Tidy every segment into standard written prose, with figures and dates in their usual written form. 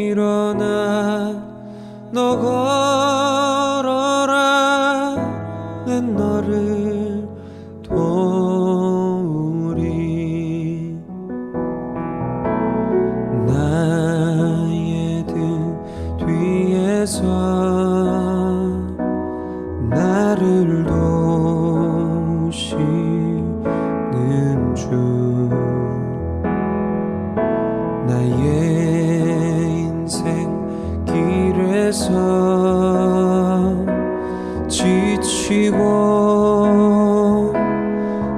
일어나 너 걸어라 내 너를 도우리 나의 등 뒤에서 나를 도우시는 주 나의 인생 길에서 지치고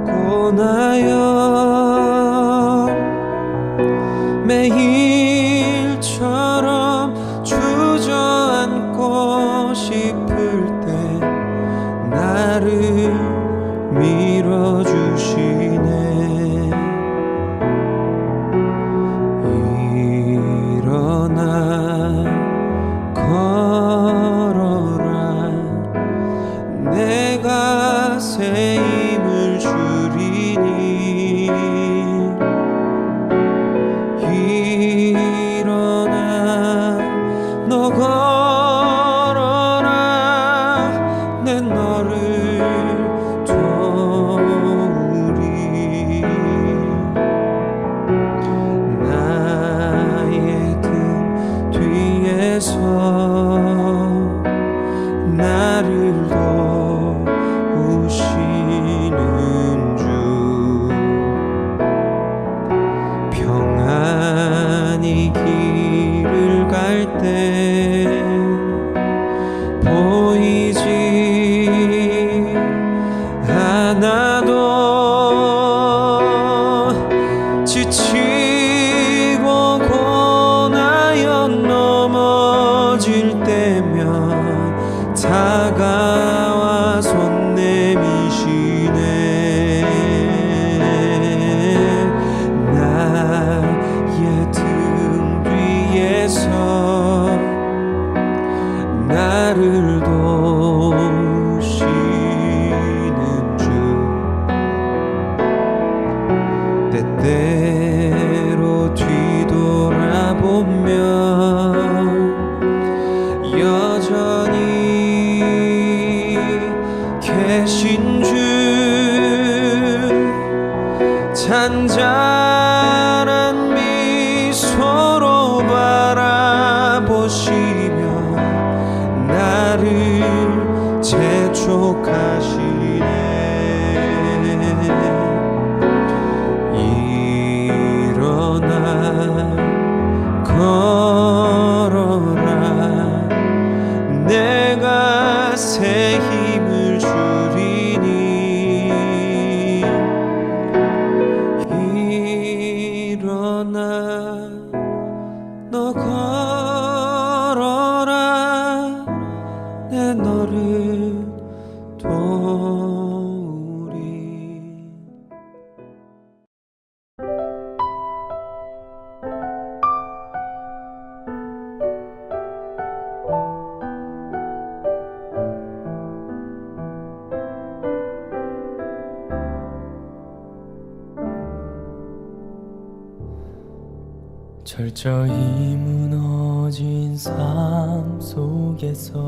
고나여 매일처럼 주저앉고 싶을 때 나를 밀어주시네 일어나 걸어라 내가 새 힘을 주리니 일어나 너 걸어라 내 너를 도우리 나의 등 뒤에서 나를 도우시는 주 평안히 길을 갈 때 보이지 않아도 지치고 고나여 넘어질 때면 다가와 손 내미시네 나의 등 뒤에서 나를 도우시는 주 때때로 뒤돌아보면 여전히 계신 주 잔잔한 미소로 바라보시며 나를 재촉하시네 일어나 걸어라 내가 새 힘을 주리니 일어나 너 걸어라 내 너를 도우리 철저히 무너진 삶 속에서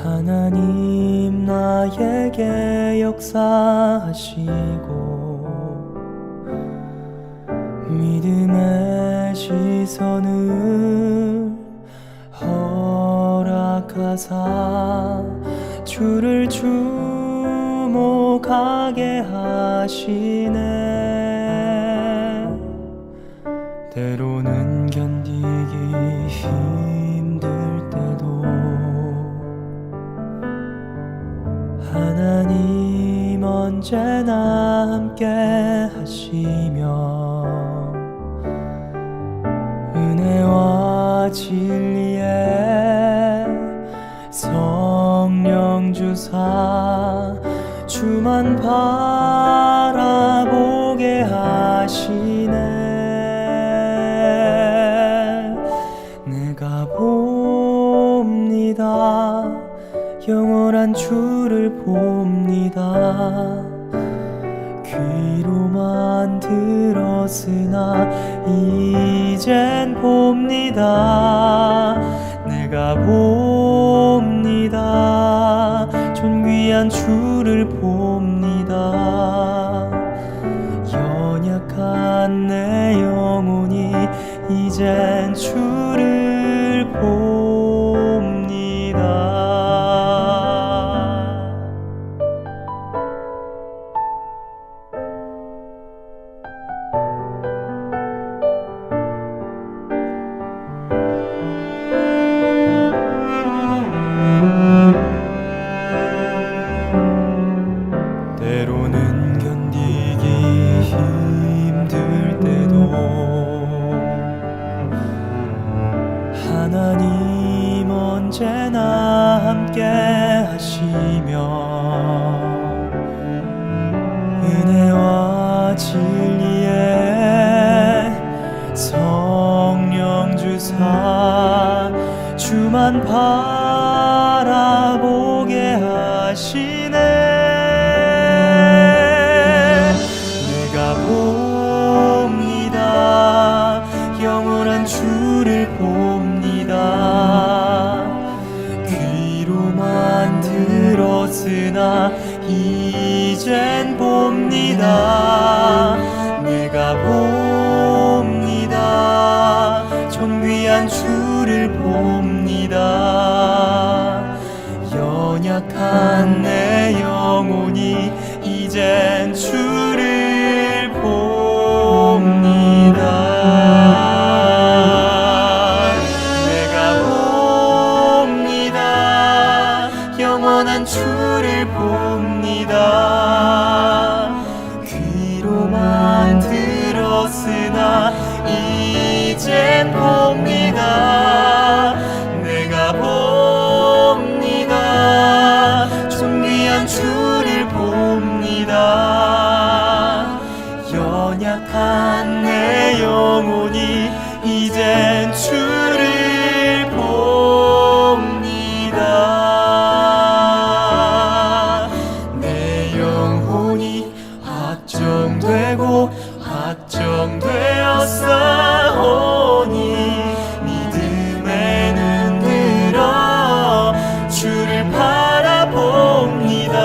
하나님 나에게 역사하시고 믿음의 시선을 허락하사 주를 주목하게 하시네 때로는 견디기 힘들 때도 하나님 언제나 함께 하시며 은혜와 진리에 성령 주사 주만 바라보게 하시네 내가 봅니다 영원한 주를 봅니다 귀로만 들었으나 이젠 봅니다. 내가 봅니다. 존귀한 주를 봅니다. 연약한 내 영혼이 이젠 주를 봅니다. 때로는 견디기 힘들 때도 하나님 언제나 함께 하시며 은혜와 진리에 성령 주사 주만 바라보게 하시네. 내가 봅니다. 영원한 주를 봅니다. 귀로만 들었으나 이젠 봅니다. 내가 봅니다. 존귀한 주를 봅니다. 연약한 내 영혼이 이젠 주를 봅니다. 내가 봅니다. 영원한 주를 봅니다. 귀로만 들었으나 이젠 봅니다. 내가 봅니다. 존귀한 주를 봅니다. 연약한 내 영혼이 이젠 주를 봅니다. 내 영혼이 확정되고 확정되었사오니 믿음에 눈 들어 주를 바라봅니다.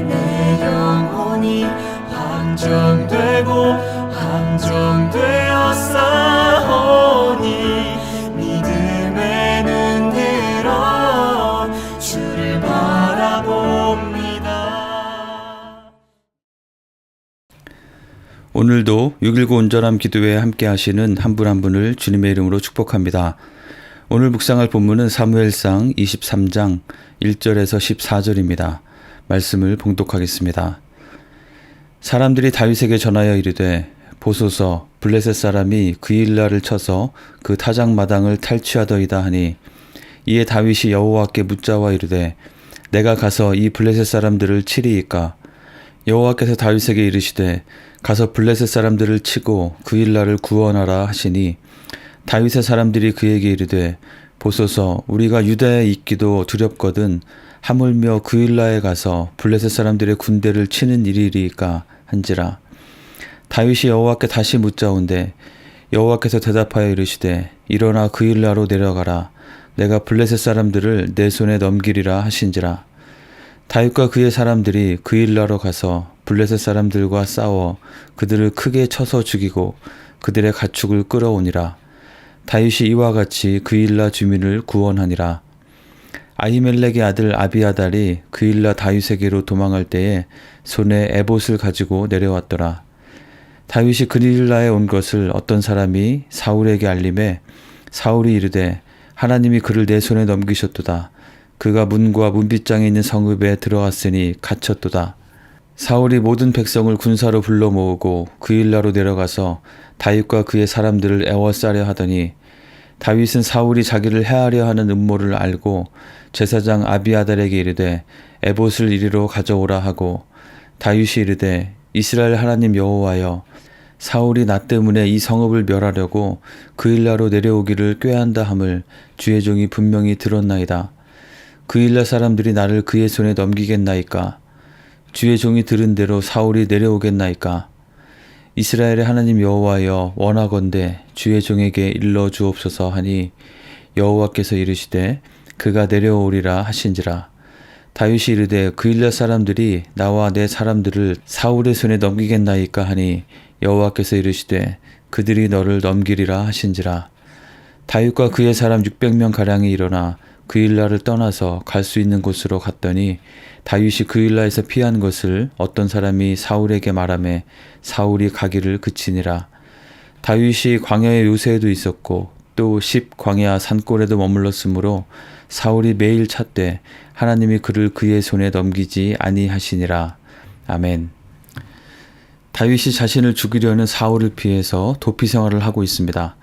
내 영혼이 확정되고 확정되었사오니 믿음에 눈 들어 주를 바라봅니다. 오늘도 6.19 온전함 기도회에 함께 하시는 한 분 한 분을 주님의 이름으로 축복합니다. 오늘 묵상할 본문은 사무엘상 23장 1절에서 14절입니다. 말씀을 봉독하겠습니다. 사람들이 다윗에게 전하여 이르되 보소서 블레셋 사람이 그일라를 쳐서 그 타작마당을 탈취하더이다 하니 이에 다윗이 여호와께 묻자와 이르되 내가 가서 이 블레셋 사람들을 치리이까? 여호와께서 다윗에게 이르시되 가서 블레셋 사람들을 치고 그일라를 구원하라 하시니 다윗의 사람들이 그에게 이르되 보소서 우리가 유다에 있기도 두렵거든 하물며 그일라에 가서 블레셋 사람들의 군대를 치는 일이리까 한지라. 다윗이 여호와께 다시 묻자온데 여호와께서 대답하여 이르시되 일어나 그일라로 내려가라. 내가 블레셋 사람들을 내 손에 넘기리라 하신지라. 다윗과 그의 사람들이 그일라로 가서 블레셋 사람들과 싸워 그들을 크게 쳐서 죽이고 그들의 가축을 끌어오니라. 다윗이 이와 같이 그일라 주민을 구원하니라. 아히멜렉의 아들 아비아달이 그일라 다윗에게로 도망할 때에 손에 에봇을 가지고 내려왔더라. 다윗이 그일라에 온 것을 어떤 사람이 사울에게 알림해 사울이 이르되 하나님이 그를 내 손에 넘기셨도다. 그가 문과 문빗장에 있는 성읍에 들어갔으니 갇혔도다. 사울이 모든 백성을 군사로 불러 모으고 그일라로 내려가서 다윗과 그의 사람들을 애워싸려 하더니 다윗은 사울이 자기를 해하려 하는 음모를 알고 제사장 아비아달에게 이르되 에봇을 이리로 가져오라 하고 다윗이 이르되 이스라엘 하나님 여호와여 사울이 나 때문에 이 성읍을 멸하려고 그일라로 내려오기를 꾀한다 함을 주의 종이 분명히 들었나이다. 그일라 사람들이 나를 그의 손에 넘기겠나이까? 주의 종이 들은 대로 사울이 내려오겠나이까? 이스라엘의 하나님 여호와여, 원하건대 주의 종에게 일러 주옵소서 하니 여호와께서 이르시되 그가 내려오리라 하신지라. 다윗이 이르되 그일라 사람들이 나와 내 사람들을 사울의 손에 넘기겠나이까 하니 여호와께서 이르시되 그들이 너를 넘기리라 하신지라. 다윗과 그의 사람 600명 가량이 일어나 그일라를 떠나서 갈 수 있는 곳으로 갔더니 다윗이 그일라에서 피한 것을 어떤 사람이 사울에게 말하매 사울이 가기를 그치니라. 다윗이 광야의 요새에도 있었고 또 십 광야 산골에도 머물렀으므로 사울이 매일 찾되 하나님이 그를 그의 손에 넘기지 아니하시니라. 아멘. 다윗이 자신을 죽이려는 사울을 피해서 도피 생활을 하고 있습니다.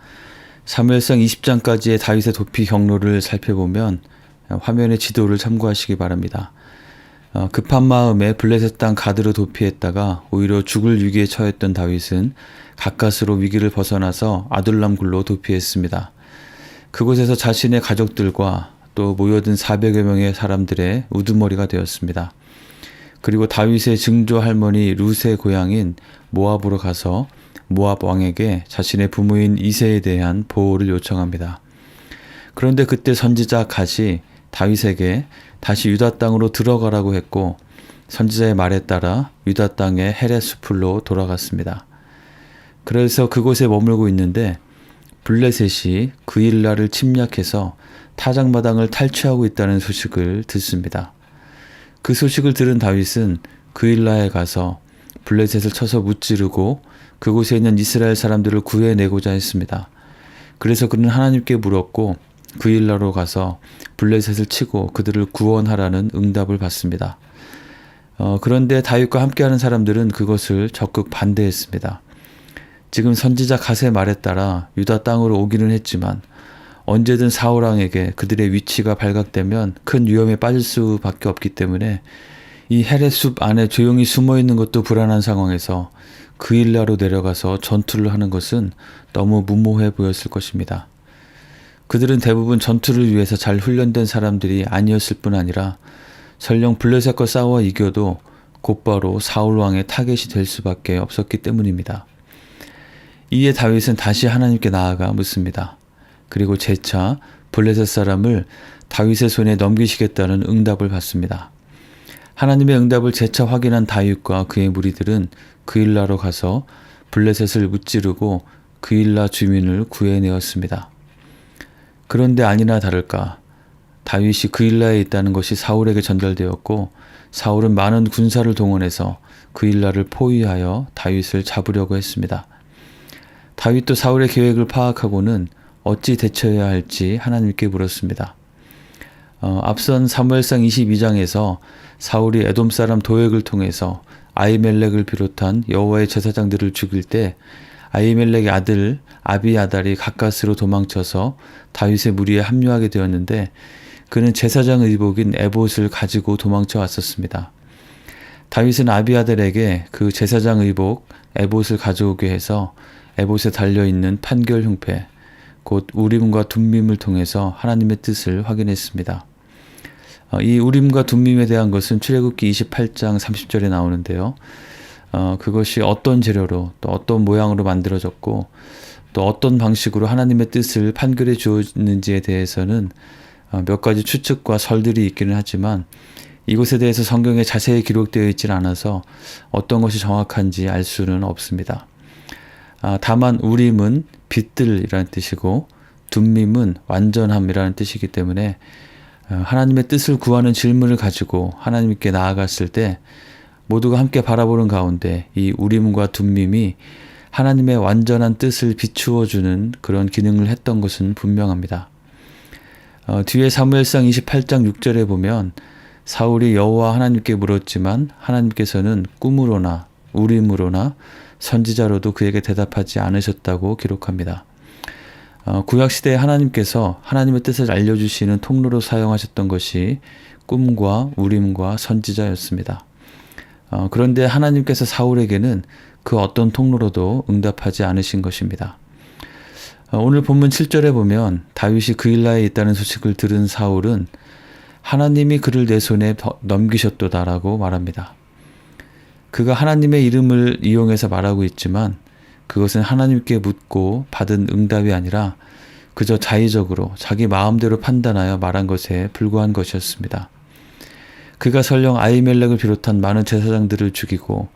사무엘상 20장까지의 다윗의 도피 경로를 살펴보면 화면의 지도를 참고하시기 바랍니다. 급한 마음에 블레셋 땅 가드로 도피했다가 오히려 죽을 위기에 처했던 다윗은 가까스로 위기를 벗어나서 아둘람 굴로 도피했습니다. 그곳에서 자신의 가족들과 또 모여든 400여 명의 사람들의 우두머리가 되었습니다. 그리고 다윗의 증조 할머니 룻의 고향인 모압으로 가서 모압 왕에게 자신의 부모인 이새에 대한 보호를 요청합니다. 그런데 그때 선지자 갓이 다윗에게 다시 유다 땅으로 들어가라고 했고 선지자의 말에 따라 유다 땅의 헤렛 수풀로 돌아갔습니다. 그래서 그곳에 머물고 있는데 블레셋이 그일라를 침략해서 타작마당을 탈취하고 있다는 소식을 듣습니다. 그 소식을 들은 다윗은 그일라에 가서 블레셋을 쳐서 무찌르고 그곳에 있는 이스라엘 사람들을 구해내고자 했습니다. 그래서 그는 하나님께 물었고 그일라로 가서 블레셋을 치고 그들을 구원하라는 응답을 받습니다. 그런데 다윗과 함께하는 사람들은 그것을 적극 반대했습니다. 지금 선지자 갓의 말에 따라 유다 땅으로 오기는 했지만 언제든 사울 왕에게 그들의 위치가 발각되면 큰 위험에 빠질 수밖에 없기 때문에 이 헤렛숲 안에 조용히 숨어 있는 것도 불안한 상황에서 그일라로 내려가서 전투를 하는 것은 너무 무모해 보였을 것입니다. 그들은 대부분 전투를 위해서 잘 훈련된 사람들이 아니었을 뿐 아니라 설령 블레셋과 싸워 이겨도 곧바로 사울 왕의 타겟이 될 수밖에 없었기 때문입니다. 이에 다윗은 다시 하나님께 나아가 묻습니다. 그리고 재차 블레셋 사람을 다윗의 손에 넘기시겠다는 응답을 받습니다. 하나님의 응답을 재차 확인한 다윗과 그의 무리들은 그일라로 가서 블레셋을 무찌르고 그일라 주민을 구해내었습니다. 그런데 아니나 다를까 다윗이 그일라에 있다는 것이 사울에게 전달되었고 사울은 많은 군사를 동원해서 그일라를 포위하여 다윗을 잡으려고 했습니다. 다윗도 사울의 계획을 파악하고는 어찌 대처해야 할지 하나님께 물었습니다. 앞선 사무엘상 22장에서 사울이 에돔 사람 도액을 통해서 아히멜렉을 비롯한 여호와의 제사장들을 죽일 때 아히멜렉의 아들 아비아달이 가까스로 도망쳐서 다윗의 무리에 합류하게 되었는데 그는 제사장 의복인 에봇을 가지고 도망쳐 왔었습니다. 다윗은 아비아달에게 그 제사장 의복 에봇을 가져오게 해서 에봇에 달려있는 판결 흉패 곧 우림과 둠밈을 통해서 하나님의 뜻을 확인했습니다. 이 우림과 둠밈에 대한 것은 출애굽기 28장 30절에 나오는데요. 그것이 어떤 재료로 또 어떤 모양으로 만들어졌고 또 어떤 방식으로 하나님의 뜻을 판결해 주었는지에 대해서는 몇 가지 추측과 설들이 있기는 하지만 이것에 대해서 성경에 자세히 기록되어 있지는 않아서 어떤 것이 정확한지 알 수는 없습니다. 다만 우림은 빛들이라는 뜻이고 둠밈은 완전함이라는 뜻이기 때문에 하나님의 뜻을 구하는 질문을 가지고 하나님께 나아갔을 때 모두가 함께 바라보는 가운데 이 우림과 둠밈이 하나님의 완전한 뜻을 비추어주는 그런 기능을 했던 것은 분명합니다. 뒤에 사무엘상 28장 6절에 보면 사울이 여호와 하나님께 물었지만 하나님께서는 꿈으로나 우림으로나 선지자로도 그에게 대답하지 않으셨다고 기록합니다. 구약시대에 하나님께서 하나님의 뜻을 알려주시는 통로로 사용하셨던 것이 꿈과 우림과 선지자였습니다. 그런데 하나님께서 사울에게는 그 어떤 통로로도 응답하지 않으신 것입니다. 오늘 본문 7절에 보면 다윗이 그일라에 있다는 소식을 들은 사울은 하나님이 그를 내 손에 넘기셨도다라고 말합니다. 그가 하나님의 이름을 이용해서 말하고 있지만 그것은 하나님께 묻고 받은 응답이 아니라 그저 자의적으로 자기 마음대로 판단하여 말한 것에 불과한 것이었습니다. 그가 설령 아히멜렉을 비롯한 많은 제사장들을 죽이고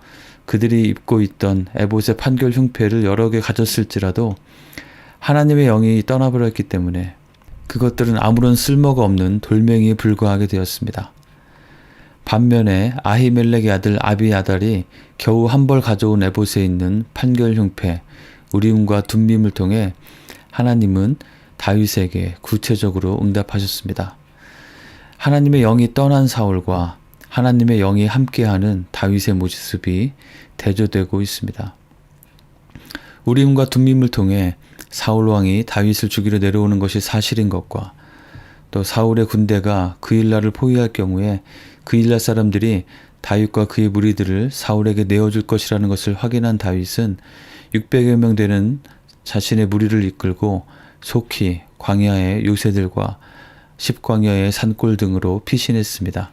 그들이 입고 있던 에봇의 판결 흉패를 여러 개 가졌을지라도 하나님의 영이 떠나버렸기 때문에 그것들은 아무런 쓸모가 없는 돌멩이에 불과하게 되었습니다. 반면에 아히멜렉의 아들 아비아달이 겨우 한 벌 가져온 에봇에 있는 판결 흉패 우림과 둠밈을 통해 하나님은 다윗에게 구체적으로 응답하셨습니다. 하나님의 영이 떠난 사울과 하나님의 영이 함께하는 다윗의 모습이 대조되고 있습니다. 우림과 둠밈을 통해 사울 왕이 다윗을 죽이려 내려오는 것이 사실인 것과 또 사울의 군대가 그일라를 포위할 경우에 그일라 사람들이 다윗과 그의 무리들을 사울에게 내어줄 것이라는 것을 확인한 다윗은 600여 명 되는 자신의 무리를 이끌고 속히 광야의 요새들과 십광야의 산골 등으로 피신했습니다.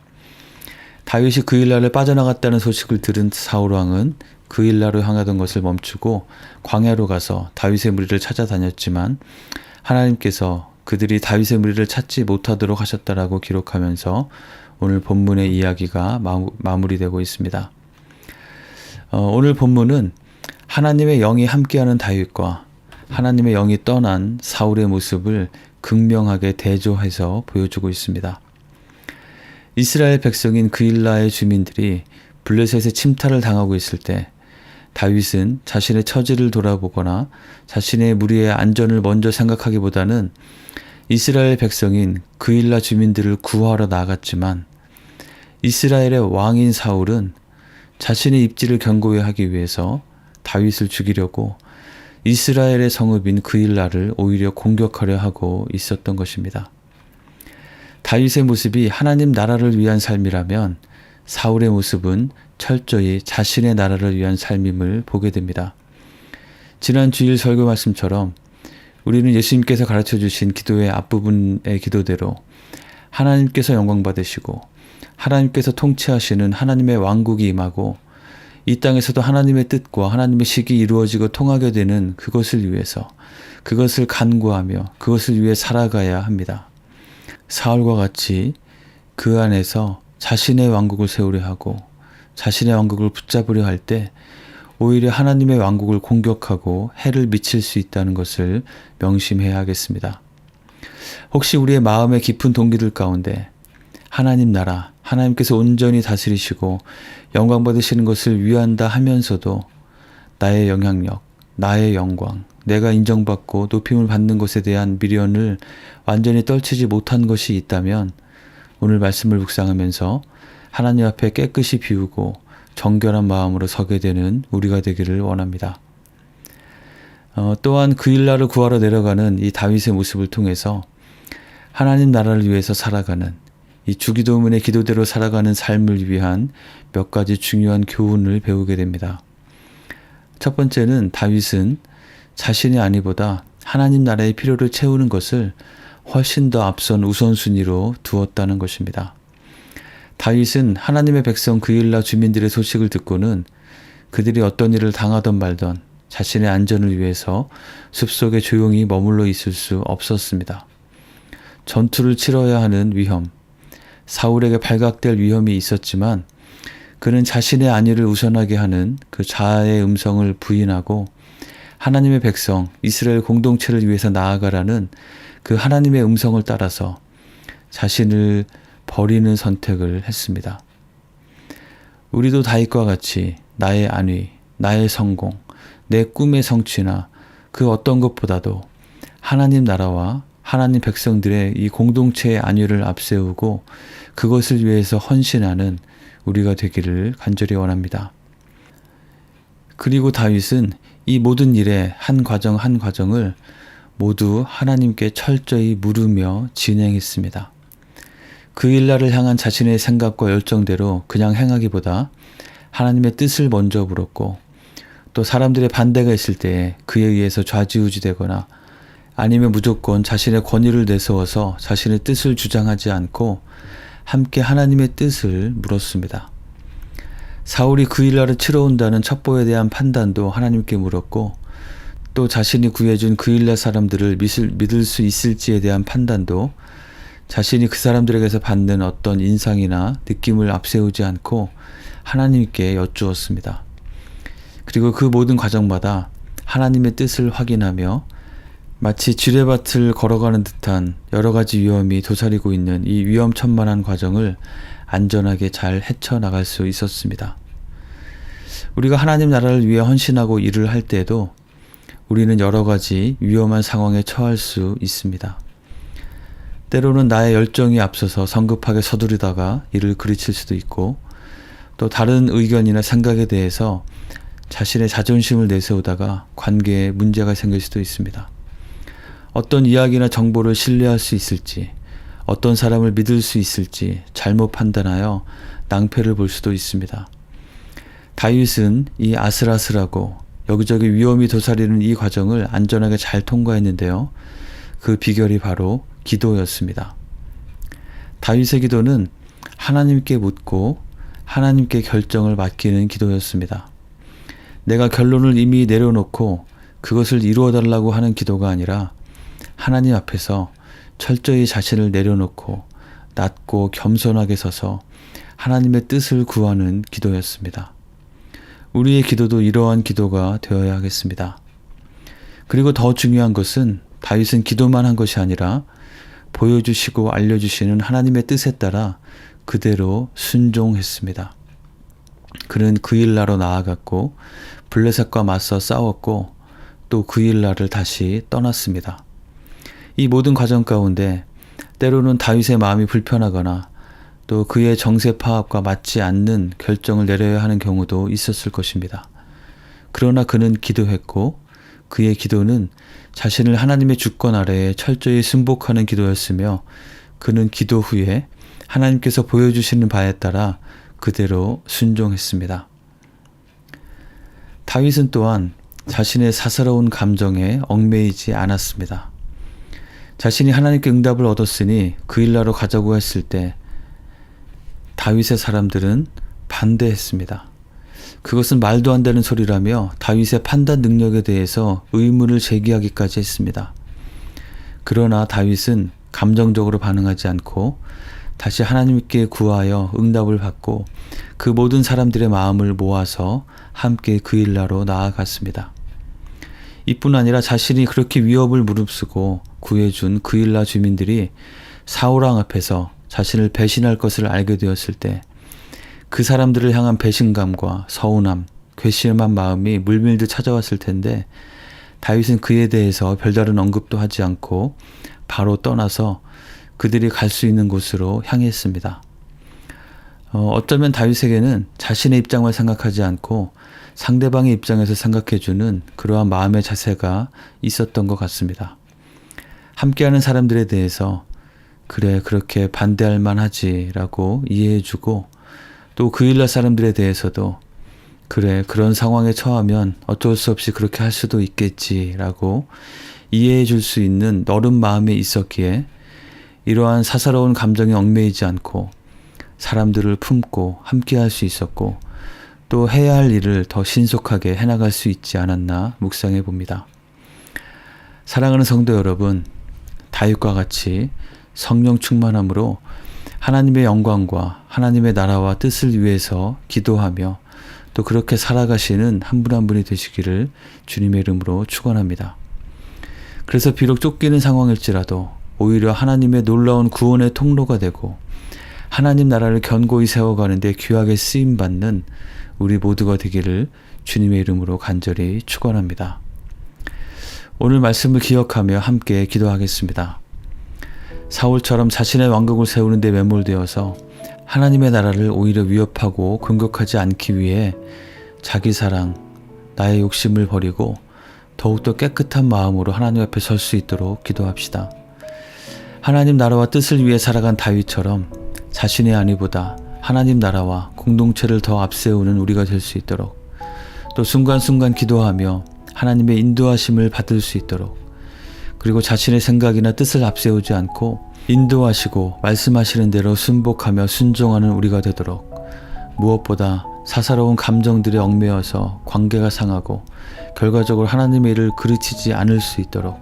다윗이 그일라를 빠져나갔다는 소식을 들은 사울왕은 그일라로 향하던 것을 멈추고 광야로 가서 다윗의 무리를 찾아다녔지만 하나님께서 그들이 다윗의 무리를 찾지 못하도록 하셨다라고 기록하면서 오늘 본문의 이야기가 마무리되고 있습니다. 오늘 본문은 하나님의 영이 함께하는 다윗과 하나님의 영이 떠난 사울의 모습을 극명하게 대조해서 보여주고 있습니다. 이스라엘 백성인 그일라의 주민들이 블레셋의 침탈을 당하고 있을 때 다윗은 자신의 처지를 돌아보거나 자신의 무리의 안전을 먼저 생각하기보다는 이스라엘 백성인 그일라 주민들을 구하러 나갔지만 이스라엘의 왕인 사울은 자신의 입지를 견고히 하기 위해서 다윗을 죽이려고 이스라엘의 성읍인 그일라를 오히려 공격하려 하고 있었던 것입니다. 다윗의 모습이 하나님 나라를 위한 삶이라면 사울의 모습은 철저히 자신의 나라를 위한 삶임을 보게 됩니다. 지난 주일 설교 말씀처럼 우리는 예수님께서 가르쳐 주신 기도의 앞부분의 기도대로 하나님께서 영광 받으시고 하나님께서 통치하시는 하나님의 왕국이 임하고 이 땅에서도 하나님의 뜻과 하나님의 식이 이루어지고 통하게 되는 그것을 위해서 그것을 간구하며 그것을 위해 살아가야 합니다. 사울과 같이 그 안에서 자신의 왕국을 세우려 하고 자신의 왕국을 붙잡으려 할 때 오히려 하나님의 왕국을 공격하고 해를 미칠 수 있다는 것을 명심해야 하겠습니다. 혹시 우리의 마음의 깊은 동기들 가운데 하나님 나라, 하나님께서 온전히 다스리시고 영광 받으시는 것을 위한다 하면서도 나의 영향력, 나의 영광, 내가 인정받고 높임을 받는 것에 대한 미련을 완전히 떨치지 못한 것이 있다면 오늘 말씀을 묵상하면서 하나님 앞에 깨끗이 비우고 정결한 마음으로 서게 되는 우리가 되기를 원합니다. 또한 그일라를 구하러 내려가는 이 다윗의 모습을 통해서 하나님 나라를 위해서 살아가는 이 주기도문의 기도대로 살아가는 삶을 위한 몇 가지 중요한 교훈을 배우게 됩니다. 첫 번째는 다윗은 자신의 안위보다 하나님 나라의 필요를 채우는 것을 훨씬 더 앞선 우선순위로 두었다는 것입니다. 다윗은 하나님의 백성 그일라 주민들의 소식을 듣고는 그들이 어떤 일을 당하던 말던 자신의 안전을 위해서 숲속에 조용히 머물러 있을 수 없었습니다. 전투를 치러야 하는 위험, 사울에게 발각될 위험이 있었지만 그는 자신의 안위를 우선하게 하는 그 자아의 음성을 부인하고 하나님의 백성 이스라엘 공동체를 위해서 나아가라는 그 하나님의 음성을 따라서 자신을 버리는 선택을 했습니다. 우리도 다윗과 같이 나의 안위, 나의 성공, 내 꿈의 성취나 그 어떤 것보다도 하나님 나라와 하나님 백성들의 이 공동체의 안위를 앞세우고 그것을 위해서 헌신하는 우리가 되기를 간절히 원합니다. 그리고 다윗은 이 모든 일의 한 과정 한 과정을 모두 하나님께 철저히 물으며 진행했습니다. 그일라를 향한 자신의 생각과 열정대로 그냥 행하기보다 하나님의 뜻을 먼저 물었고 또 사람들의 반대가 있을 때에 그에 의해서 좌지우지되거나 아니면 무조건 자신의 권위를 내세워서 자신의 뜻을 주장하지 않고 함께 하나님의 뜻을 물었습니다. 사울이 그 일날을 치러 온다는 첩보에 대한 판단도 하나님께 물었고, 또 자신이 구해준 그 일날 사람들을 믿을 수 있을지에 대한 판단도 자신이 그 사람들에게서 받는 어떤 인상이나 느낌을 앞세우지 않고 하나님께 여쭈었습니다. 그리고 그 모든 과정마다 하나님의 뜻을 확인하며 마치 지뢰밭을 걸어가는 듯한 여러 가지 위험이 도사리고 있는 이 위험천만한 과정을 안전하게 잘 헤쳐나갈 수 있었습니다. 우리가 하나님 나라를 위해 헌신하고 일을 할 때에도 우리는 여러 가지 위험한 상황에 처할 수 있습니다. 때로는 나의 열정이 앞서서 성급하게 서두르다가 일을 그르칠 수도 있고, 또 다른 의견이나 생각에 대해서 자신의 자존심을 내세우다가 관계에 문제가 생길 수도 있습니다. 어떤 이야기나 정보를 신뢰할 수 있을지, 어떤 사람을 믿을 수 있을지 잘못 판단하여 낭패를 볼 수도 있습니다. 다윗은 이 아슬아슬하고 여기저기 위험이 도사리는 이 과정을 안전하게 잘 통과했는데요. 그 비결이 바로 기도였습니다. 다윗의 기도는 하나님께 묻고 하나님께 결정을 맡기는 기도였습니다. 내가 결론을 이미 내려놓고 그것을 이루어달라고 하는 기도가 아니라 하나님 앞에서 철저히 자신을 내려놓고 낮고 겸손하게 서서 하나님의 뜻을 구하는 기도였습니다. 우리의 기도도 이러한 기도가 되어야 하겠습니다. 그리고 더 중요한 것은 다윗은 기도만 한 것이 아니라 보여주시고 알려주시는 하나님의 뜻에 따라 그대로 순종했습니다. 그는 그 일나로 나아갔고 블레셋과 맞서 싸웠고 또 그 일날을 다시 떠났습니다. 이 모든 과정 가운데 때로는 다윗의 마음이 불편하거나 또 그의 정세 파악과 맞지 않는 결정을 내려야 하는 경우도 있었을 것입니다. 그러나 그는 기도했고 그의 기도는 자신을 하나님의 주권 아래에 철저히 순복하는 기도였으며 그는 기도 후에 하나님께서 보여주시는 바에 따라 그대로 순종했습니다. 다윗은 또한 자신의 사사로운 감정에 얽매이지 않았습니다. 자신이 하나님께 응답을 얻었으니 그 일나로 가자고 했을 때 다윗의 사람들은 반대했습니다. 그것은 말도 안 되는 소리라며 다윗의 판단 능력에 대해서 의문을 제기하기까지 했습니다. 그러나 다윗은 감정적으로 반응하지 않고 다시 하나님께 구하여 응답을 받고 그 모든 사람들의 마음을 모아서 함께 그 일나로 나아갔습니다. 이뿐 아니라 자신이 그렇게 위협을 무릅쓰고 구해준 그 일나 주민들이 사울왕 앞에서 자신을 배신할 것을 알게 되었을 때 그 사람들을 향한 배신감과 서운함, 괘씸한 마음이 물밀듯 찾아왔을 텐데 다윗은 그에 대해서 별다른 언급도 하지 않고 바로 떠나서 그들이 갈 수 있는 곳으로 향했습니다. 어쩌면 다윗에게는 자신의 입장만 생각하지 않고 상대방의 입장에서 생각해주는 그러한 마음의 자세가 있었던 것 같습니다. 함께하는 사람들에 대해서 그래 그렇게 반대할 만하지 라고 이해해주고 또 그 일날 사람들에 대해서도 그래 그런 상황에 처하면 어쩔 수 없이 그렇게 할 수도 있겠지 라고 이해해 줄 수 있는 너른 마음이 있었기에 이러한 사사로운 감정에 얽매이지 않고 사람들을 품고 함께 할 수 있었고 또 해야 할 일을 더 신속하게 해나갈 수 있지 않았나 묵상해 봅니다. 사랑하는 성도 여러분, 다윗과 같이 성령 충만함으로 하나님의 영광과 하나님의 나라와 뜻을 위해서 기도하며 또 그렇게 살아가시는 한 분 한 분이 되시기를 주님의 이름으로 축원합니다. 그래서 비록 쫓기는 상황일지라도 오히려 하나님의 놀라운 구원의 통로가 되고 하나님 나라를 견고히 세워가는 데 귀하게 쓰임받는 우리 모두가 되기를 주님의 이름으로 간절히 축원합니다. 오늘 말씀을 기억하며 함께 기도하겠습니다. 사울처럼 자신의 왕국을 세우는 데 매몰되어서 하나님의 나라를 오히려 위협하고 공격하지 않기 위해 자기 사랑, 나의 욕심을 버리고 더욱더 깨끗한 마음으로 하나님 앞에 설 수 있도록 기도합시다. 하나님 나라와 뜻을 위해 살아간 다윗처럼 자신의 안위보다 하나님 나라와 공동체를 더 앞세우는 우리가 될 수 있도록 또 순간순간 기도하며 하나님의 인도하심을 받을 수 있도록 그리고 자신의 생각이나 뜻을 앞세우지 않고 인도하시고 말씀하시는 대로 순복하며 순종하는 우리가 되도록 무엇보다 사사로운 감정들에 얽매여서 관계가 상하고 결과적으로 하나님의 일을 그르치지 않을 수 있도록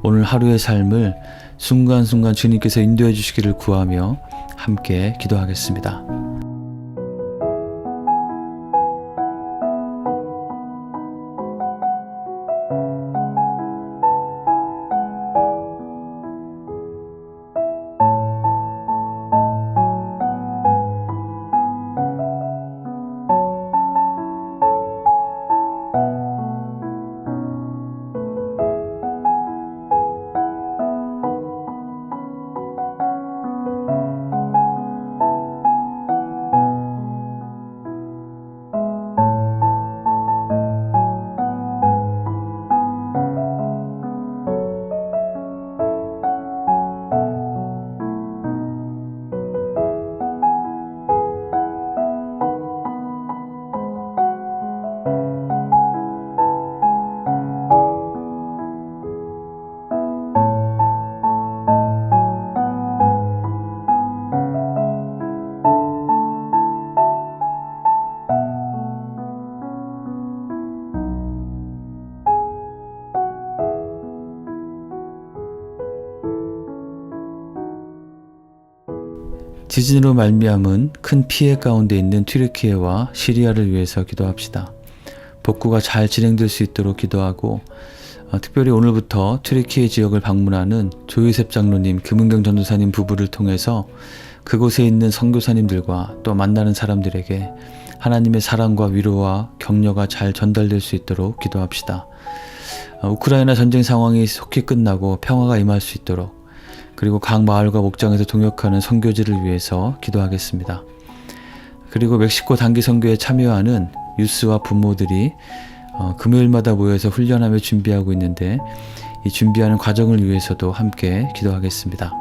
오늘 하루의 삶을 순간순간 주님께서 인도해 주시기를 구하며 함께 기도하겠습니다. 지진으로 말미암은 큰 피해 가운데 있는 튀르키예와 시리아를 위해서 기도합시다. 복구가 잘 진행될 수 있도록 기도하고 특별히 오늘부터 튀르키예 지역을 방문하는 조유셉 장로님, 금은경 전도사님 부부를 통해서 그곳에 있는 선교사님들과 또 만나는 사람들에게 하나님의 사랑과 위로와 격려가 잘 전달될 수 있도록 기도합시다. 우크라이나 전쟁 상황이 속히 끝나고 평화가 임할 수 있도록 그리고 각 마을과 목장에서 동역하는 선교지를 위해서 기도하겠습니다. 그리고 멕시코 단기 선교에 참여하는 유스와 부모들이 금요일마다 모여서 훈련하며 준비하고 있는데 이 준비하는 과정을 위해서도 함께 기도하겠습니다.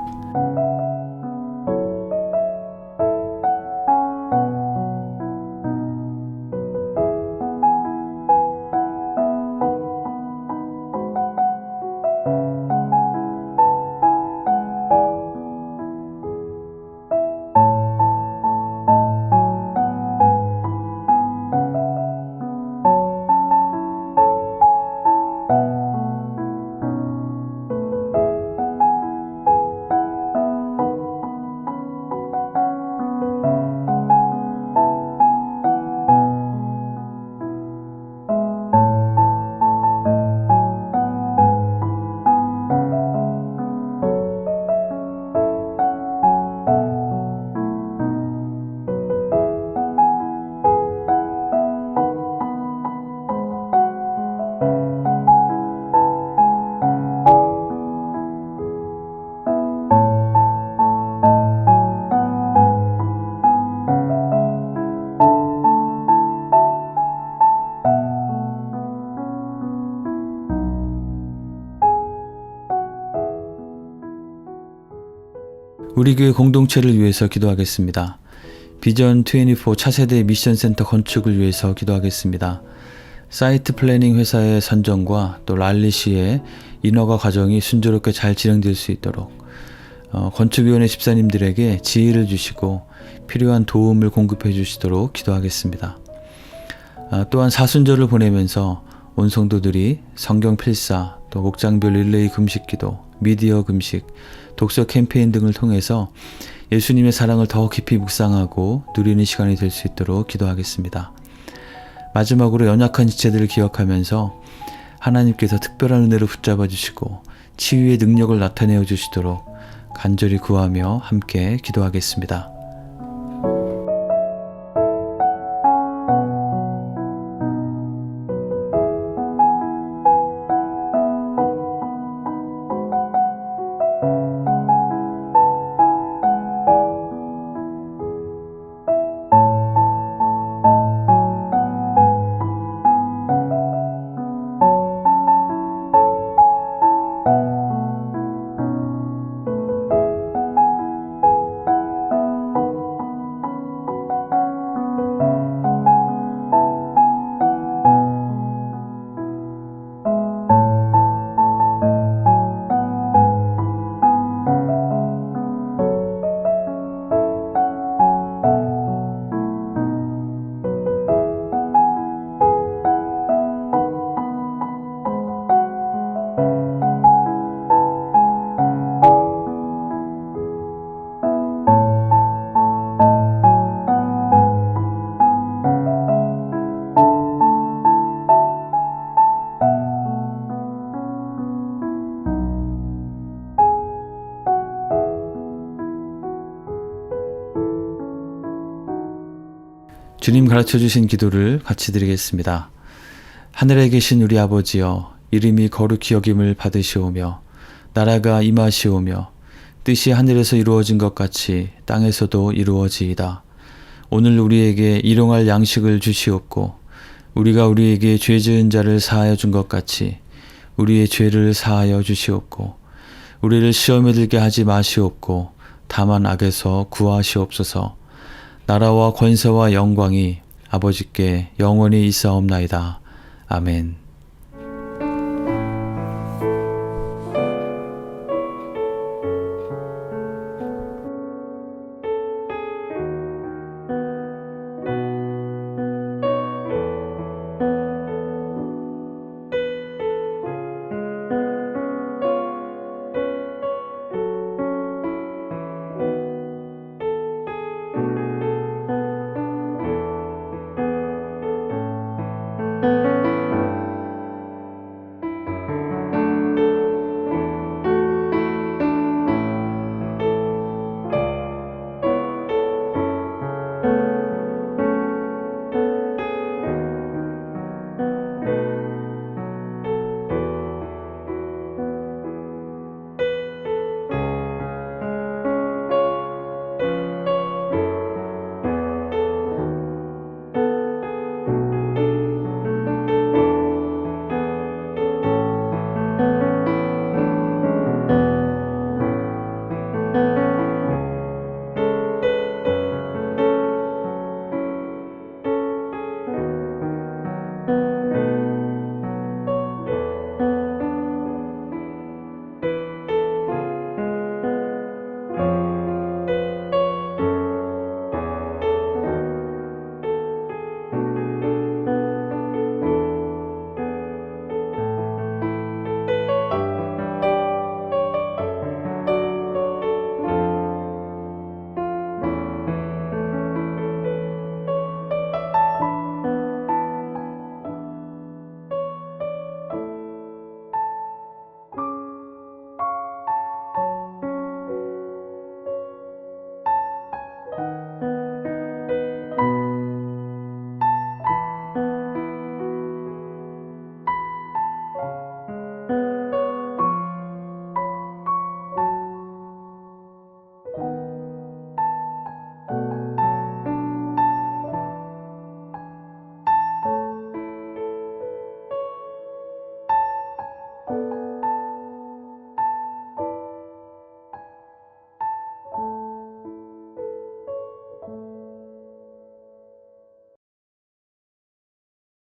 우리 교회 공동체를 위해서 기도하겠습니다. 비전 24 차세대 미션센터 건축을 위해서 기도하겠습니다. 사이트 플래닝 회사의 선정과 또 랄리시의 인허가 과정이 순조롭게 잘 진행될 수 있도록 건축위원회 집사님들에게 지혜를 주시고 필요한 도움을 공급해 주시도록 기도하겠습니다. 또한 사순절을 보내면서 온 성도들이 성경 필사, 또 목장별 릴레이 금식기도, 미디어 금식, 독서 캠페인 등을 통해서 예수님의 사랑을 더 깊이 묵상하고 누리는 시간이 될 수 있도록 기도하겠습니다. 마지막으로 연약한 지체들을 기억하면서 하나님께서 특별한 은혜로 붙잡아 주시고 치유의 능력을 나타내어 주시도록 간절히 구하며 함께 기도하겠습니다. 주님 가르쳐 주신 기도를 같이 드리겠습니다. 하늘에 계신 우리 아버지여, 이름이 거룩히 여김을 받으시오며 나라가 임하시오며 뜻이 하늘에서 이루어진 것 같이 땅에서도 이루어지이다. 오늘 우리에게 일용할 양식을 주시옵고 우리가 우리에게 죄 지은 자를 사하여 준 것 같이 우리의 죄를 사하여 주시옵고 우리를 시험에 들게 하지 마시옵고 다만 악에서 구하시옵소서. 나라와 권세와 영광이 아버지께 영원히 있사옵나이다. 아멘.